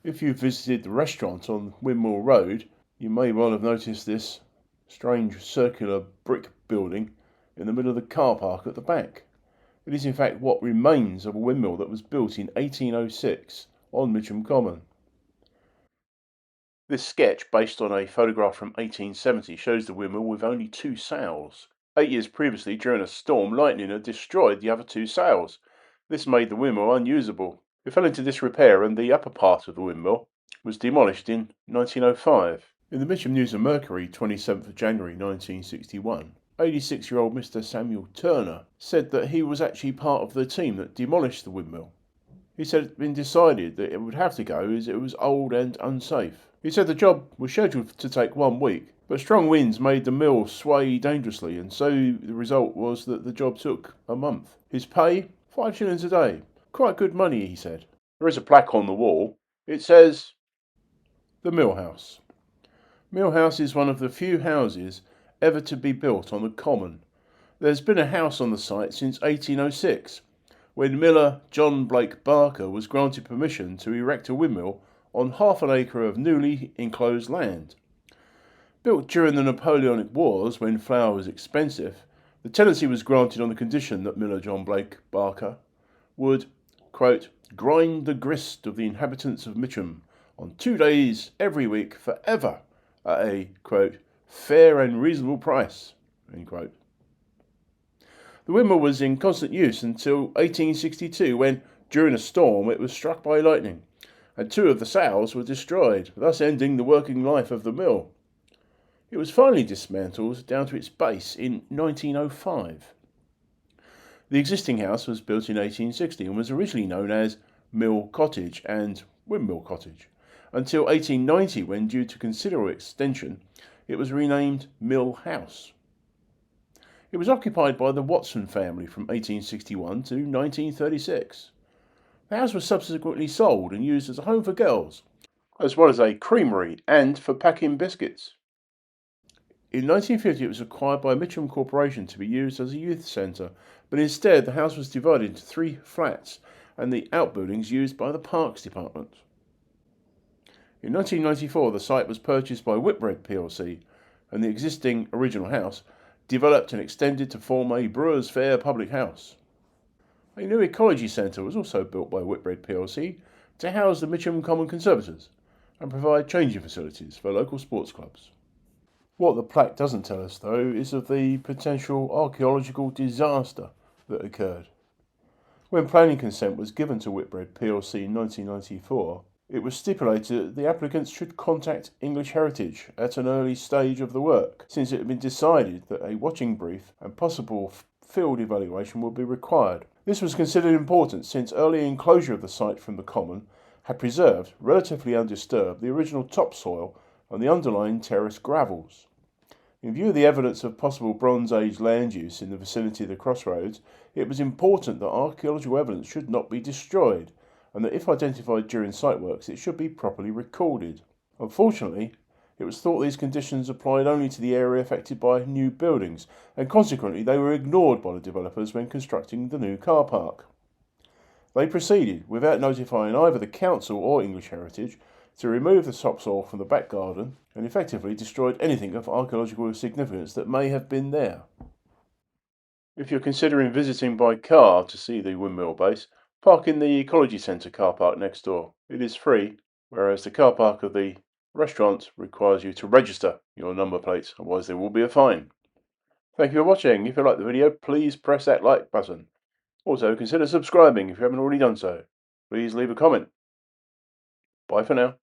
If you visited the restaurant on Windmill Road, you may well have noticed this strange circular brick building in the middle of the car park at the back. It is in fact what remains of a windmill that was built in 1806 on Mitcham Common. This sketch, based on a photograph from 1870, shows the windmill with only two sails. 8 years previously, during a storm, lightning had destroyed the other two sails. This made the windmill unusable. It fell into disrepair and the upper part of the windmill was demolished in 1905. In the Mitcham News and Mercury, 27th of January 1961, 86-year-old Mr. Samuel Turner said that he was actually part of the team that demolished the windmill. He said it had been decided that it would have to go as it was old and unsafe. He said the job was scheduled to take 1 week, but strong winds made the mill sway dangerously, and so the result was that the job took a month. His pay, 5 shillings a day. Quite good money, he said. There is a plaque on the wall. It says, "The Mill House." Mill House is one of the few houses ever to be built on the common. There's been a house on the site since 1806, when miller John Blake Barker was granted permission to erect a windmill on half an acre of newly enclosed land. Built during the Napoleonic Wars, when flour was expensive, the tenancy was granted on the condition that miller John Blake Barker would, quote, grind the grist of the inhabitants of Mitcham on 2 days every week forever at a, quote, fair and reasonable price, end quote. The windmill was in constant use until 1862, when, during a storm, it was struck by lightning, and 2 of the sails were destroyed, thus ending the working life of the mill. It was finally dismantled down to its base in 1905. The existing house was built in 1860 and was originally known as Mill Cottage and Windmill Cottage, until 1890, when, due to considerable extension, it was renamed Mill House. It was occupied by the Watson family from 1861 to 1936. The house was subsequently sold and used as a home for girls, as well as a creamery and for packing biscuits. In 1950 it was acquired by Mitcham Corporation to be used as a youth centre, but instead the house was divided into 3 flats and the outbuildings used by the Parks Department. In 1994 the site was purchased by Whitbread plc, and the existing original house developed and extended to form a Brewers Fayre public house. A new Ecology Centre was also built by Whitbread plc to house the Mitcham Common Conservators and provide changing facilities for local sports clubs. What the plaque doesn't tell us, though, is of the potential archaeological disaster that occurred. When planning consent was given to Whitbread plc in 1994, it was stipulated that the applicants should contact English Heritage at an early stage of the work, since it had been decided that a watching brief and possible field evaluation would be required. This was considered important since early enclosure of the site from the common had preserved, relatively undisturbed, the original topsoil and the underlying terrace gravels. In view of the evidence of possible Bronze Age land use in the vicinity of the crossroads, it was important that archaeological evidence should not be destroyed, and that if identified during site works it should be properly recorded. Unfortunately, it was thought these conditions applied only to the area affected by new buildings, and consequently they were ignored by the developers when constructing the new car park. They proceeded, without notifying either the council or English Heritage, to remove the topsoil from the back garden and effectively destroyed anything of archaeological significance that may have been there. If you're considering visiting by car to see the windmill base, park in the Ecology Centre car park next door. It is free, whereas the car park of the restaurant requires you to register your number plates, otherwise there will be a fine. Thank you for watching. If you like the video, please press that like button. Also, consider subscribing if you haven't already done so. Please leave a comment. Bye for now.